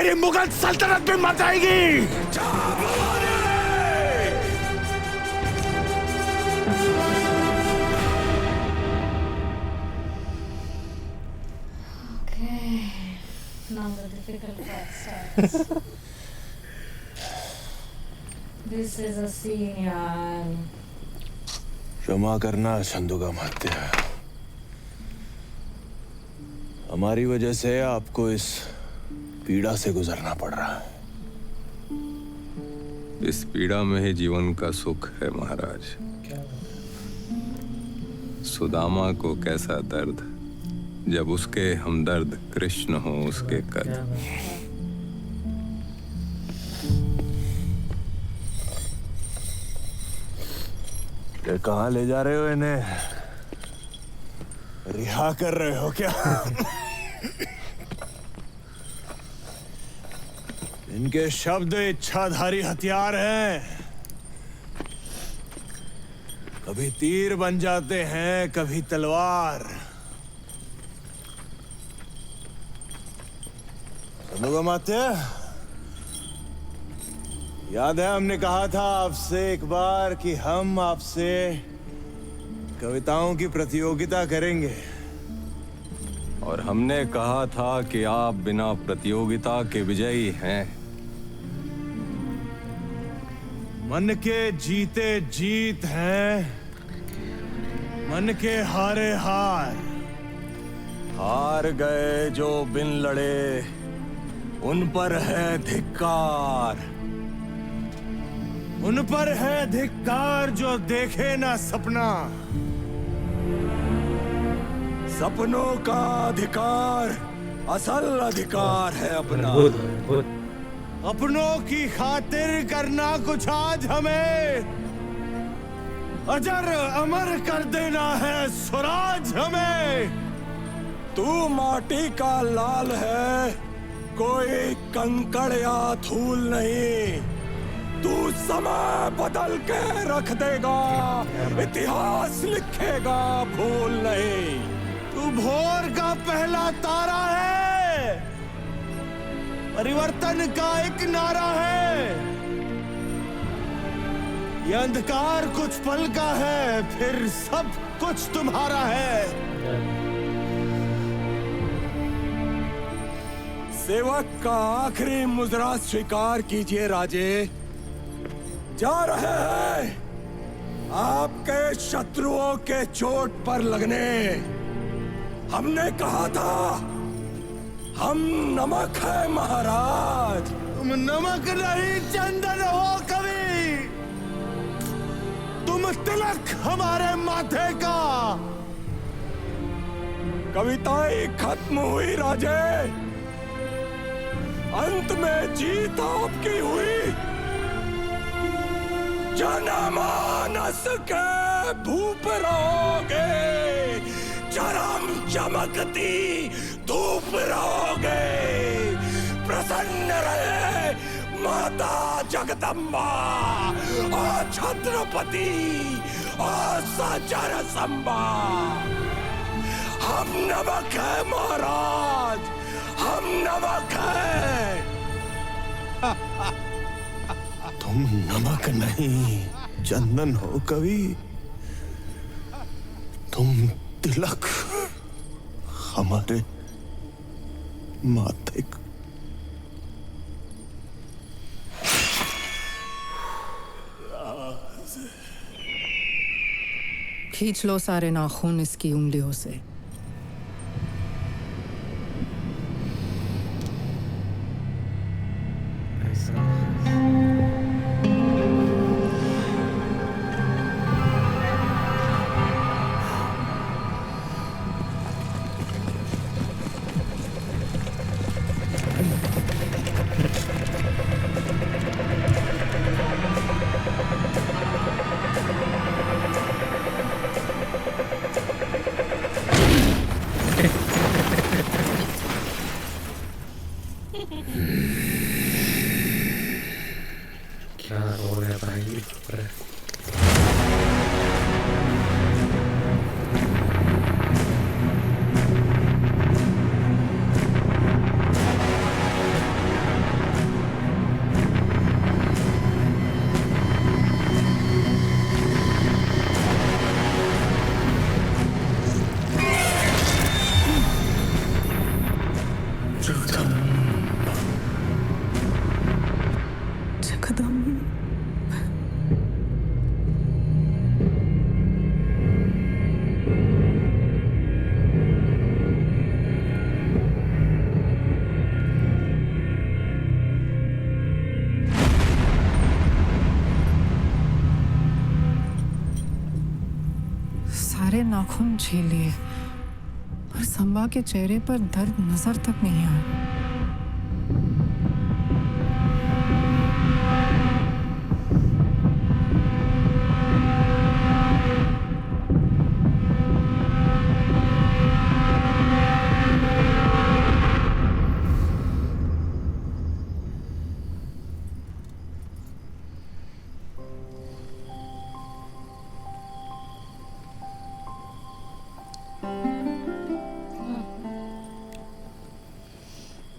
मेरी मुगल सल्तनत भी मर जाएगी। Okay, now the difficult part starts. This is a scene, यार. क्षमा करना छंदोगामात्य। हमारी वजह से आपको इस पीड़ा से गुजरना पड़ रहा है। इस पीड़ा में ही जीवन का सुख है महाराज। सुदामा को कैसा दर्द जब उसके हमदर्द कृष्ण हो उसके कद। ये कहाँ ले जा रहे हो इन्हें? रिहा कर रहे हो क्या? इनके शब्द इच्छाधारी हथियार हैं। कभी तीर बन जाते हैं, कभी तलवार। छंदोगामात्य, याद है हमने कहा था आपसे एक बार कि हम आपसे कविताओं की प्रतियोगिता करेंगे। और हमने कहा था कि आप बिना प्रतियोगिता के विजयी हैं। मन के जीते जीत हैं, मन के हारे हार। हार गए जो बिन लड़े उन पर है धिक्कार। उन पर है धिक्कार जो देखे ना सपना। सपनों का अधिकार असल अधिकार है अपना। अपनों की खातिर करना कुछ आज हमें। अजर अमर कर देना है स्वराज हमें। तू माटी का लाल है, कोई कंकड़ या धूल नहीं। तू समय बदल के रख देगा, इतिहास लिखेगा भूल नहीं। तू भोर का पहला तारा है, परिवर्तन का एक नारा है। ये अंधकार कुछ पल का है, फिर सब कुछ तुम्हारा है। सेवक का आखिरी मुजरा स्वीकार कीजिए राजे। जा रहे हैं आपके शत्रुओं के चोट पर लगने। हमने कहा था हम नमक है महाराज। तुम नमक नहीं चंदन हो कवि। तुम तिलक हमारे माथे का। कविताएं खत्म हुई राजे, अंत में जीत आपकी हुई। जनमानस के भूप रहोगे, चरम चमकती धूप रहोगे। प्रसन्न रहे माता जगदम्बा और छत्रपति और सचर संबा। हम नमक है महाराज, हम नमक है। तुम नमक नहीं चंदन हो कवि। तुम तिलक हमारे माथे का। खींच लो सारे नाखून इसकी उंगलियों से। क्या रोल है भाई? सारे नाखून झेल लिए, पर संभा के चेहरे पर दर्द नजर तक नहीं आया।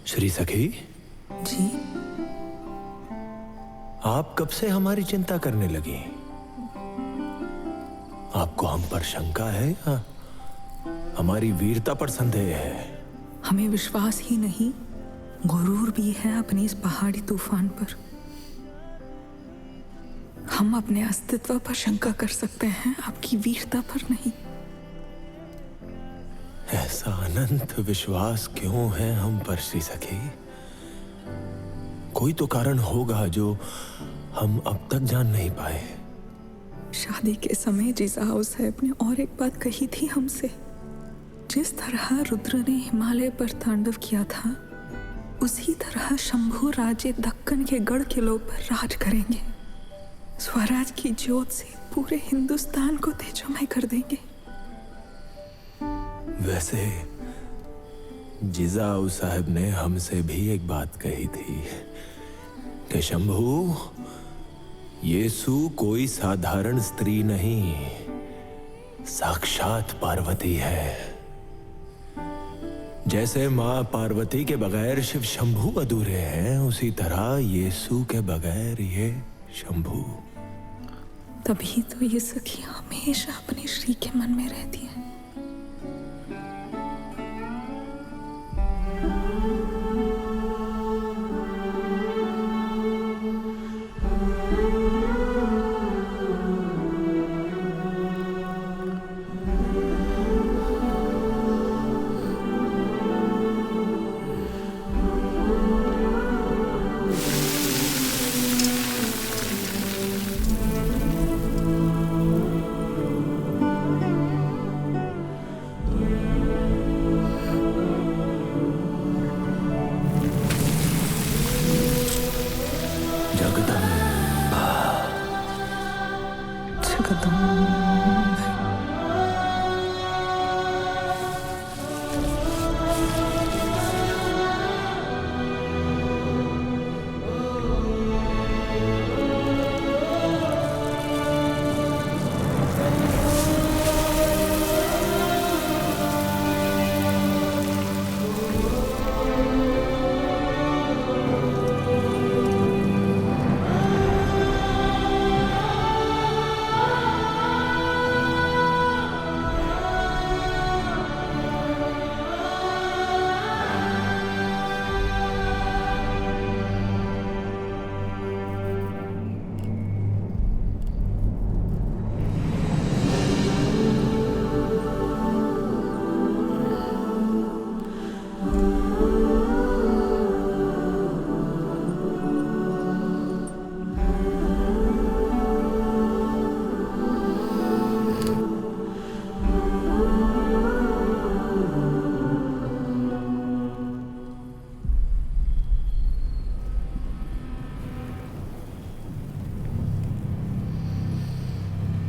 श्री सखी जी? आप कब से हमारी चिंता करने लगी? आपको हम पर शंका है या हमारी वीरता पर संदेह है? हमें विश्वास ही नहीं, गुरूर भी है अपने इस पहाड़ी तूफान पर। हम अपने अस्तित्व पर शंका कर सकते हैं, आपकी वीरता पर नहीं। ऐसा अनंत विश्वास क्यों है हम पर श्री सखी? कोई तो कारण होगा जो हम अब तक जान नहीं पाए। शादी के समय जिजाऊ साहब ने और एक बात कही थी हमसे। जिस तरह रुद्र ने हिमालय पर तांडव किया था, उसी तरह शंभू राजे दक्कन के गढ़ किलों पर राज करेंगे। स्वराज की ज्योत से पूरे हिंदुस्तान को तेजोमय कर देंगे। वैसे जिजाऊ साहब ने हमसे भी एक बात कही थी कि शंभू, येसु कोई साधारण स्त्री नहीं, साक्षात पार्वती है। जैसे मां पार्वती के बगैर शिव शंभू अधूरे हैं, उसी तरह येसु के बगैर ये शंभू। तभी तो ये सखी हमेशा अपने श्री के मन में रहती है।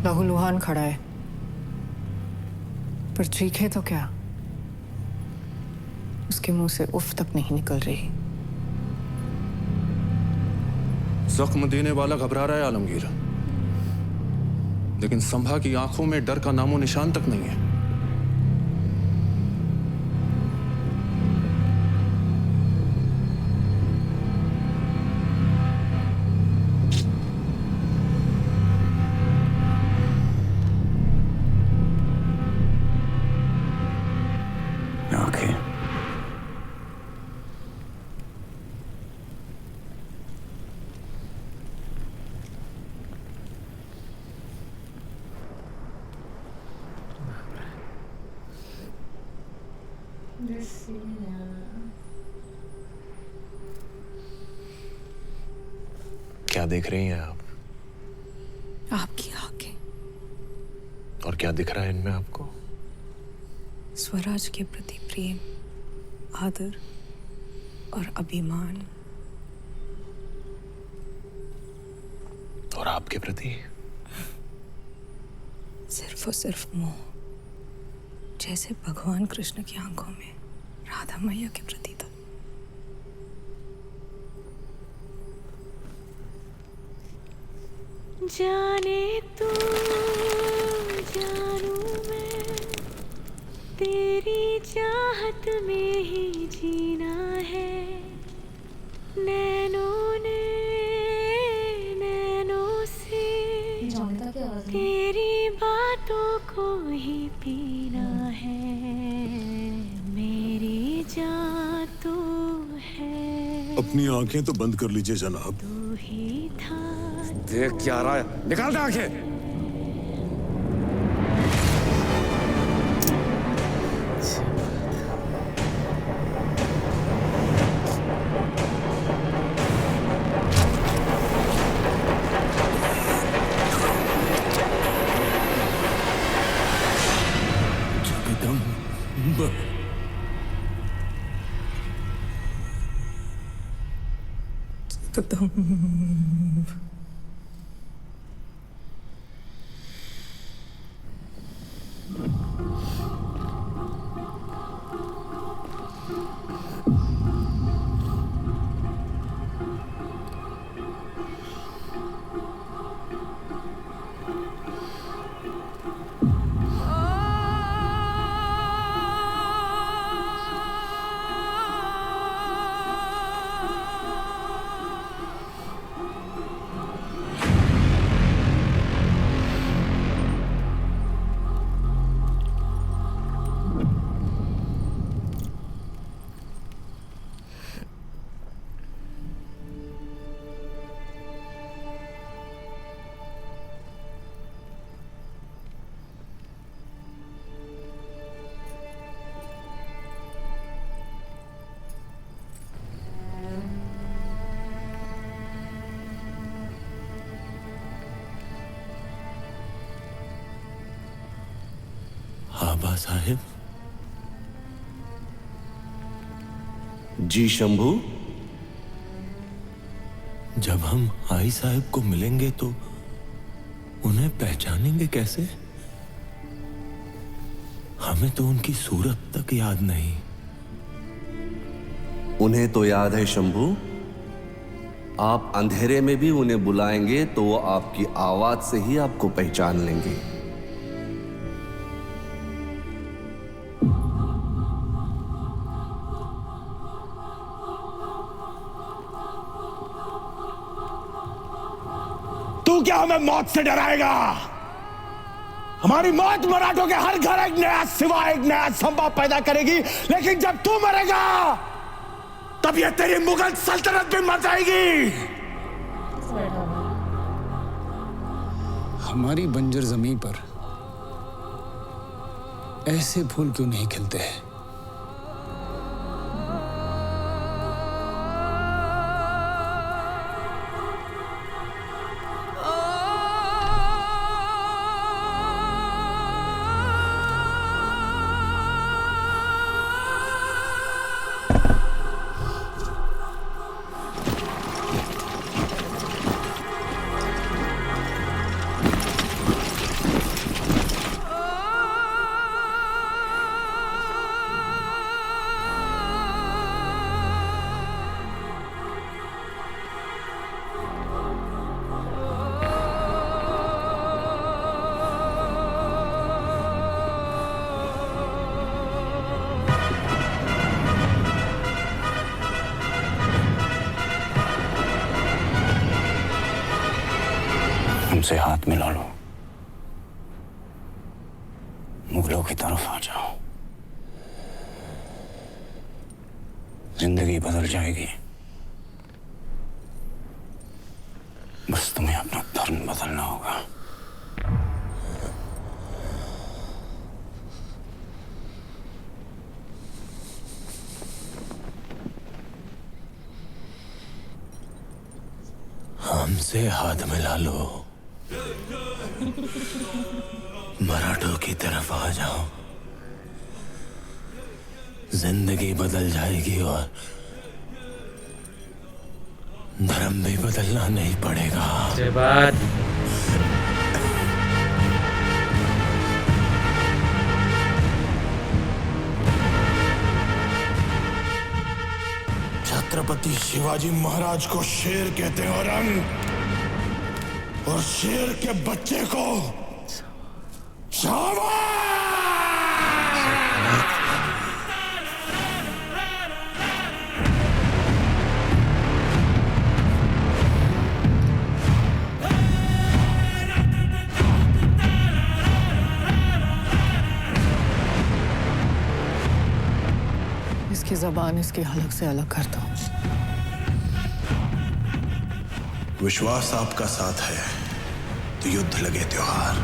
लहूलुहान खड़ा है, पर चीखे तो क्या, उसके मुंह से उफ तक नहीं निकल रही। जख्म देने वाला घबरा रहा है आलमगीर, लेकिन संभा की आंखों में डर का नामो निशान तक नहीं है। क्या देख रही हैं आप? आपकी आंखें और क्या दिख रहा है इनमें आपको? स्वराज के प्रति प्रेम, आदर और अभिमान। और आपके प्रति? सिर्फ और सिर्फ मोह, जैसे भगवान कृष्ण की आंखों में राधा मैया के प्रति था। जाने तू जानू मैं, तेरी चाहत में ही जीना है। नैनों ने नैनों से तेरी बातों को ही पीना है। मेरी जान तू है। अपनी आंखें तो बंद कर लीजिए जनाब। तू ही था। देख क्या रहा है, निकाल दे आंखें। जगदम्ब। आबा साहिब। जी शंभू। जब हम आई साहब को मिलेंगे तो उन्हें पहचानेंगे कैसे? हमें तो उनकी सूरत तक याद नहीं। उन्हें तो याद है शंभू। आप अंधेरे में भी उन्हें बुलाएंगे तो वो आपकी आवाज से ही आपको पहचान लेंगे। तू क्या हमें मौत से डराएगा? हमारी मौत मराठों के हर घर एक नया सिवा, एक नया संभव पैदा करेगी। लेकिन जब तू मरेगा तब ये तेरी मुगल सल्तनत भी मर जाएगी। हमारी बंजर जमीन पर ऐसे फूल क्यों नहीं खिलते हैं? हमसे हाथ मिला लो, मुगलों की तरफ आ जाओ। जिंदगी बदल जाएगी। बस तुम्हें अपना धर्म बदलना होगा। हमसे हाथ मिला लो, मराठों की तरफ आ जाओ, जिंदगी बदल जाएगी और धर्म भी बदलना नहीं पड़ेगा। छत्रपति शिवाजी महाराज को शेर कहते हैं औरंग, और शेर के बच्चे को शाबाश। इसकी जबान इसकी हलक से अलग कर दो। विश्वास आपका साथ है तो युद्ध लगे त्योहार।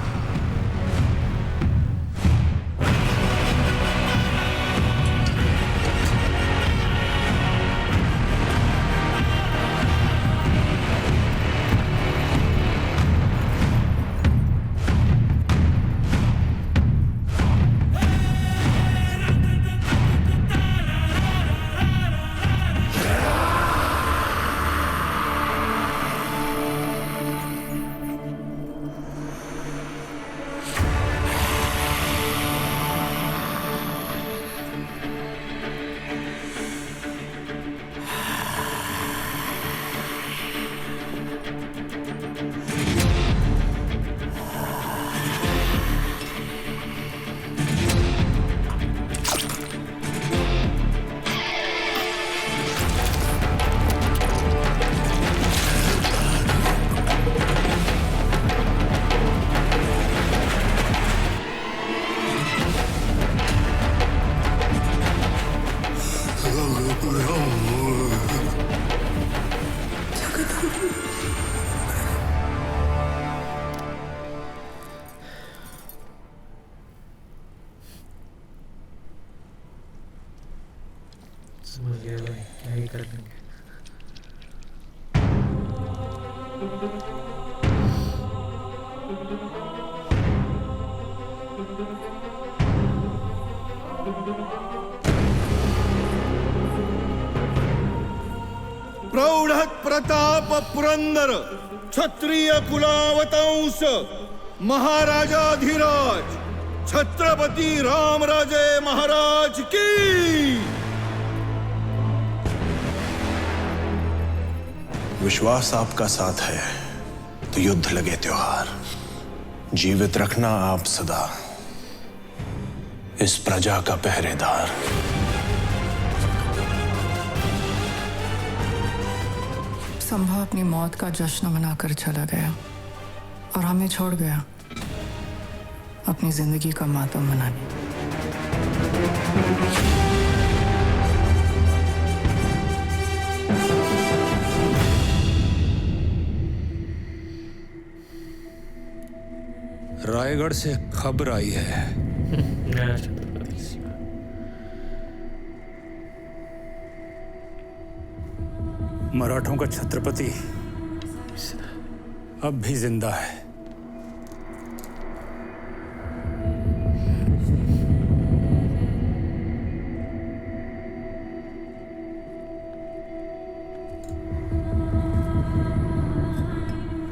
प्रौढत प्रताप पुरंदर क्षत्रिय कुलावतंस महाराजाधिराज छत्रपति रामराजे महाराज की। विश्वास आपका साथ है तो युद्ध लगे त्योहार। जीवित रखना आप सदा इस प्रजा का पहरेदार। संभा अपनी मौत का जश्न मनाकर चला गया और हमें छोड़ गया अपनी जिंदगी का मातम मनाने। रायगढ़ से खबर आई है। मराठों का छत्रपति अब भी जिंदा है।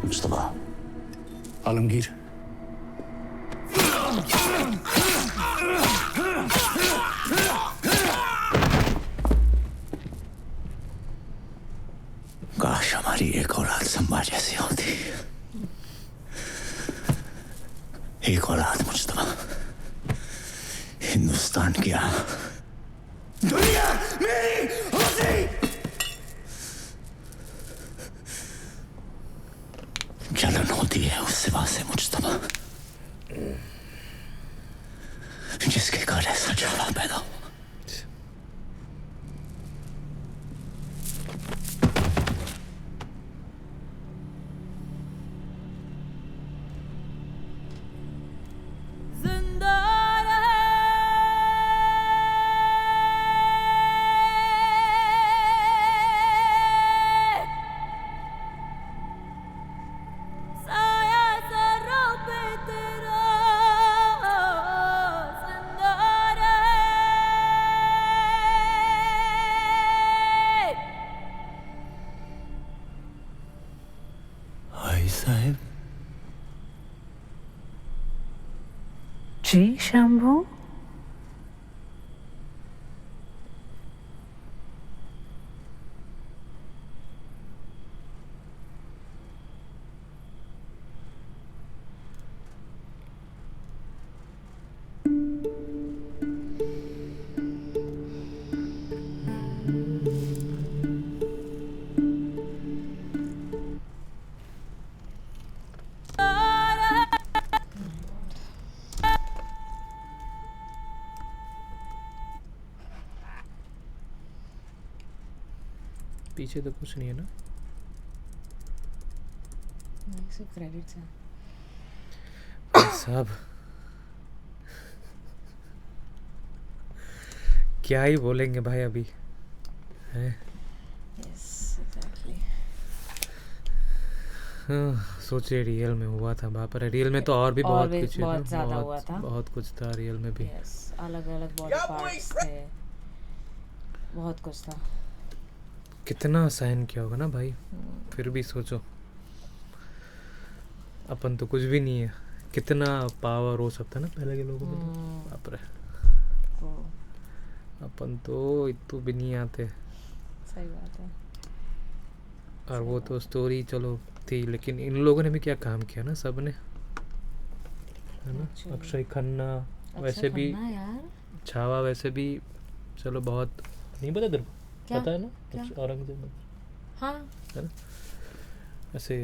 मुस्तफा, आलमगीर, काश हमारी एक औलाद संभा जैसी होती। एक औलाद मुस्तफा हिंदुस्तान क्या दुनिया मेरी होती। जलन होती है उस सिवा से मुस्तफा जिसके घर ऐसा जलवा पैदा हो। साया सरों पे तेरा भाई साहब, जी शंभू, पीछे तो कुछ नहीं है ना? सिर्फ क्रेडिट्स हैं भाई साहब, क्या ही बोलेंगे भाई अभी है। Yes exactly. सोचिए रियल में हुआ था, बाप रे, रियल में तो और भी बहुत कुछ बहुत ज़्यादा हुआ था। बहुत कुछ था रियल में भी। यस, अलग अलग बॉडी पार्ट्स थे, बहुत कुछ था। कितना सहन किया होगा ना भाई, फिर भी सोचो अपन तो कुछ भी नहीं है, कितना पावर हो सकता है ना पहले के लोगों में। बाप रे, अपन तो इतने भी नहीं आते। सही बात है। और वो तो स्टोरी चलो थी, लेकिन इन लोगों ने भी क्या काम किया ना, सब ने, है ना। अक्षय खन्ना वैसे भी, छावा वैसे भी, चलो बहुत नहीं पता तेरे को, पता है ना औरंगजेब, हाँ है ना। ऐसे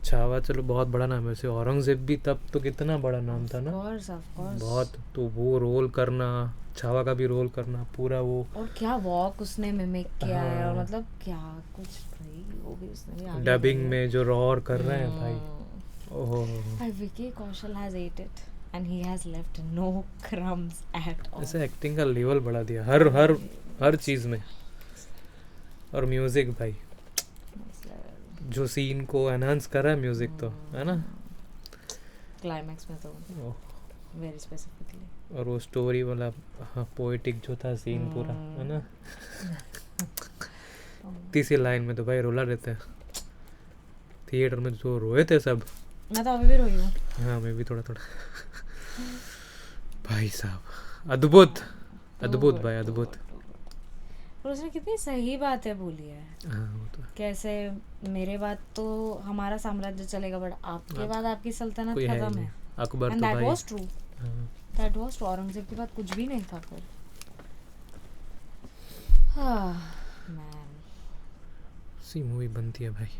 छावा चलो बहुत बड़ा नाम है, वैसे औरंगजेब भी तब तो कितना बड़ा नाम था ना। of course. बहुत, तो वो रोल करना, छावा का भी रोल करना पूरा वो, और क्या वॉक उसने मिमिक किया है, और मतलब क्या कुछ भाई, वो भी उसने भी आगे डबिंग में जो रॉर कर रहे हैं भाई, ओहो। Vicky Kaushal has ate it and he has left no crumbs at all. ऐसे एक्टिंग का लेवल बढ़ा दिया हर चीज में। और म्यूजिक भाई, जो सीन को एनहांस कर रहा है म्यूजिक, तो है ना क्लाइमैक्स में तो वेरी स्पेसिफिकली। और वो स्टोरी वाला पोएटिक जो था सीन पूरा, है ना। तीसरी लाइन में तो भाई रुला रहते हैं, थिएटर में जो रोए थे सब। मैं तो अभी भी रोई हूँ। हाँ मैं भी थोड़ा भाई साहब, अद्भुत भाई, अद्भुत। और उसने कितनी सही बातें बोली है। हाँ वो तो कैसे मेरे बाद तो हमारा साम्राज्य चलेगा, बट आपके बाद आपकी सल्तनत खत्म है। अकबर तो that भाई, was true. That was true. Aurangzeb के बाद कुछ भी नहीं था फिर। मैन, सी मूवी बनती है भाई,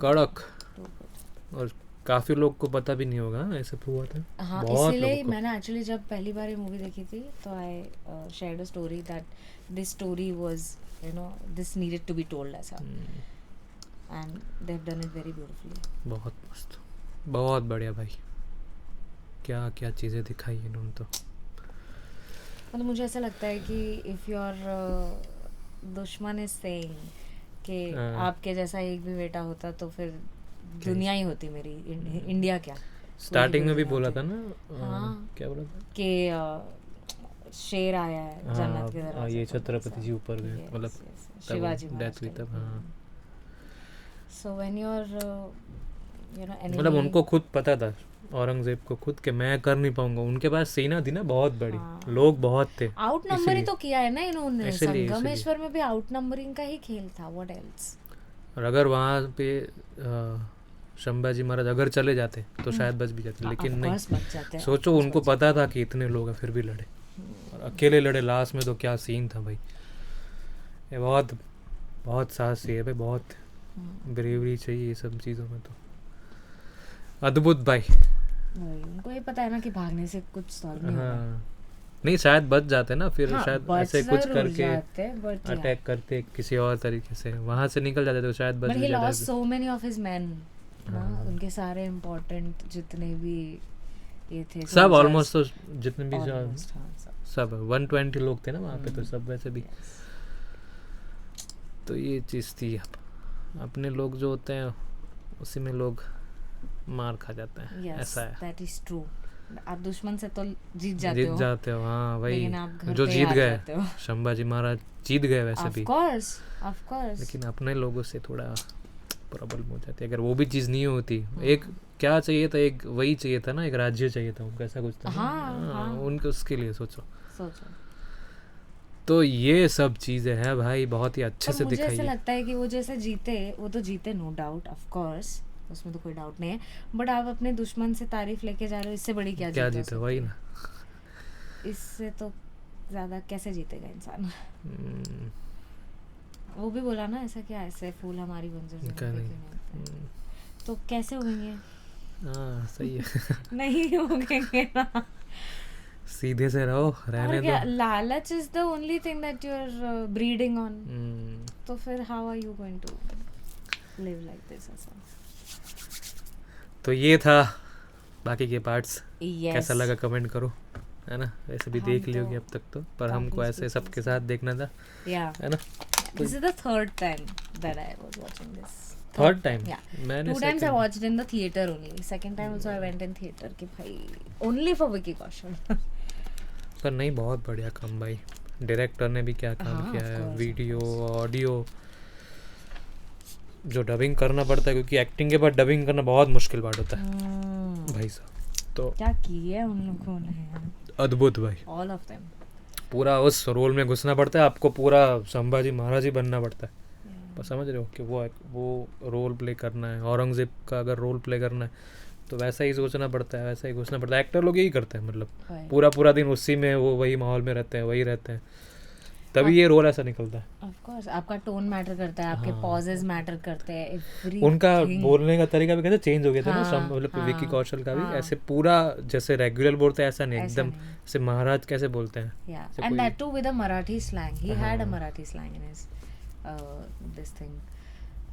कड़क। और काफी लोग को पता भी नहीं होगा ऐसा हुआ था। हाँ, इसलिए मैंने एक्चुअली जब पहली बार ये मूवी देखी थी तो I shared a story that this story was, you know, this needed to be told as and they have done it very beautifully. बहुत मस्त, बहुत बढ़िया भाई, क्या क्या चीज़ें दिखाई इन्होंने तो। मतलब मुझे ऐसा लगता है कि इफ़ योर दुश्मन इज सेइंग कि आपके जैसा एक भी बेटा होता तो फिर दुनिया ही होती मेरी, इंडिया क्या। स्टार्टिंग में भी बोला था ना, क्या बोला था कि शेर आया है जन्नत के दरवाजे, ये छत्रपति जी ऊपर गए, मतलब शिवाजी डेथ हुई तब। हाँ, so when you are, you know, मतलब उनको खुद पता था, औरंगजेब को खुद, कि मैं कर नहीं पाऊंगा। उनके पास सेना थी ना बहुत बड़ी, लोग बहुत थे, आउट नंबर ही तो किया है ना इन्होंने। संगमेश्वर में भी आउट नंबरिंग का ही खेल था, व्हाट एल्स। और अगर वहाँ पे संभाजी महाराज अगर चले जाते तो शायद बच भी जाते, लेकिन नहीं। सोचो उनको पता था कि इतने लोग हैं फिर भी लड़े, और अकेले लड़े लास्ट में, तो क्या सीन था भाई। ये बहुत बहुत साहस चाहिए भाई, बहुत ब्रेवरी चाहिए ये सब चीज़ों में, तो अद्भुत भाई। उनको ये पता है ना कि भागने से कुछ सॉल्व नहीं होगा। नहीं, शायद बच जाते ना फिर, हाँ, शायद ऐसे कुछ करके अटैक करते किसी और तरीके से, वहां से निकल जाते तो शायद बच भी जाते। So many of his main, उनके सारे इम्पोर्टेंट जितने भी ये थे, सब ऑलमोस्ट, तो जितने भी सब 120 लोग थे ना वहाँ पे, तो सब वैसे भी। तो ये चीज़ थी, अपने लोग जो होते हैं उसी में लोग मार खा जाते हैं, ऐसा है। That is true. आप दुश्मन से तो जीत जाते हो। हाँ भाई, जो जीत गए संभाजी महाराज जीत गए वैसे भी, of course. लेकिन अपने लोगों से थोड़ा प्रॉब्लम हो जाती है। अगर वो भी चीज़ नहीं होती, एक क्या चाहिए था, एक वही चाहिए था ना, एक राज्य चाहिए था उनको, ऐसा कुछ था। हाँ, उनको उसके लिए सोचो। तो ये सब चीज़ें हैं भाई, बहुत ही अच्छे से दिखाई है। मुझे ऐसा लगता है कि वो जैसे जीते, वो तो जीते नो डाउट, ऑफ कोर्स, उसमें तो कोई डाउट नहीं है, बट आप अपने दुश्मन से तारीफ लेके जा रहे हो, इससे बड़ी क्या जीते वही ना, इससे तो ज़्यादा कैसे जीतेगा इंसान। वो भी बोला ना ऐसा, क्या ऐसे फूल हमारी मंजिल तो कैसे उगेंगे? हाँ सही है। नहीं उगेंगे ना, सीधे से रहो, रहने दो। लालच is the only thing that you are breeding on, तो फिर how are you going to live like this? तो ये था, बाकी के पार्ट्स कैसा लगा कमेंट करो, है ना। वैसे भी देख ली होगी अब तक तो, पर हमको ऐसे सबके साथ देखना था, है ना। This is the third time that I was watching this. Third time? Yeah. मैंने 2 times I watched in the theater only. Second time also I went in theater कि भाई only for Vicky Kaushal. पर नहीं, बहुत बढ़िया काम भाई, director ने भी क्या काम किया है, वीडियो ऑडियो, जो डबिंग करना पड़ता है, क्योंकि एक्टिंग के बाद डबिंग करना बहुत मुश्किल बात होता है भाई साहब। तो क्या किया है उन लोगों ने, अद्भुत भाई, all of them. पूरा उस रोल में घुसना पड़ता है आपको, पूरा संभाजी महाराज ही बनना पड़ता है। बस समझ रहे हो कि वो रोल प्ले करना है, औरंगजेब का अगर रोल प्ले करना है तो वैसा ही सोचना पड़ता है, वैसा ही घुसना पड़ता है। एक्टर लोग यही करते हैं, मतलब पूरा दिन उसी में, वो वही माहौल में रहते हैं, वही रहते हैं, तभी ये रोल ऐसा निकलता है। ऑफ कोर्स आपका टोन मैटर करता है, आपके पॉजेस मैटर करते हैं, उनका बोलने का तरीका भी कैसे चेंज हो गया था ना, मतलब विकी कौशल का भी ऐसे पूरा जैसे रेगुलर बोलते हैं ऐसा नहीं, एकदम से महाराज कैसे बोलते हैं, and that too with a Marathi slang, he had a Marathi slang in his this thing,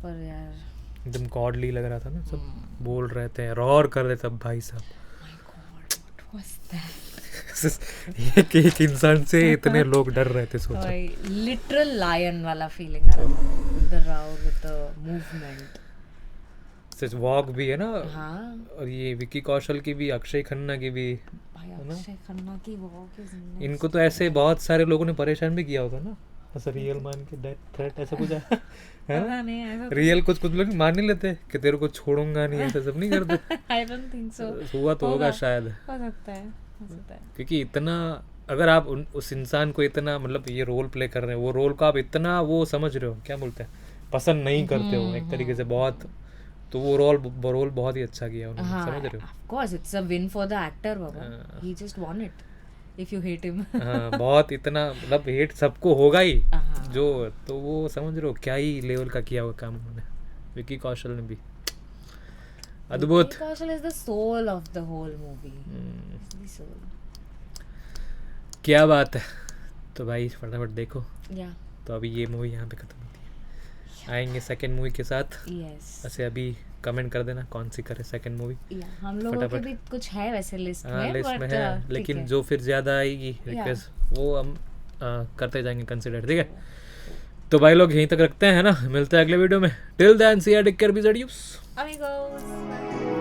पर यार एकदम गॉडली लग रहा था ना, सब बोल रहे थे, रॉर कर रहे थे भाई साहब। My God, what was that? एक इंसान से इतने लोग डर रहे थे, सोचो। लिटरल लायन वाला फीलिंग आ रहा था, with the Rao, with the movement, such walk भी है ना। हाँ, और ये विकी कौशल की भी, अक्षय खन्ना की भी, भाई अक्षय खन्ना की वॉक इज, इनको तो ऐसे बहुत सारे लोगों ने परेशान भी किया होगा ना, ऐसा रियल मान के डेथ थ्रेट ऐसा कुछ है ना, रियल कुछ लोग मान नहीं लेते कि तेरे को छोड़ूंगा नहीं, ऐसा सब नहीं करते। आई डोंट थिंक सो, हुआ तो होगा शायद, हो सकता है। क्योंकि इतना अगर आप उस इंसान को इतना, मतलब ये रोल प्ले कर रहे हैं, वो रोल को आप इतना वो समझ रहे हो, क्या बोलते हैं, पसंद नहीं करते हो एक तरीके से बहुत, तो वो रोल बहुत ही अच्छा किया उन्होंने, समझ रहे हो। Of course it's a win for the actor Baba, he just want it if you hate him. हाँ, बहुत इतना, मतलब हेट सबको होगा ही जो, तो वो समझ रहे हो क्या ही लेवल का किया हुआ काम उन्होंने, विकी कौशल ने भी अद्भुत। Vicky Kaushal is the soul of the whole movie, the soul. क्या बात है। तो भाई फटाफट देखो, या तो अभी ये मूवी यहाँ पे खत्म होती है, आएंगे सेकंड मूवी के साथ। ऐसे अभी कमेंट कर देना कौन सी करे सेकंड मूवी, हम लोगों के भी कुछ है वैसे लिस्ट में, लिस्ट में है, लेकिन जो फिर ज्यादा आएगी रिक्वेस्ट वो हम करते जाएंगे कंसिडर, ठीक है। तो भाई लोग यहीं तक रखते हैं, है ना, मिलते हैं अगले वीडियो में। Till then see you, take care, बी ज़ेड यूस, अमिगोस।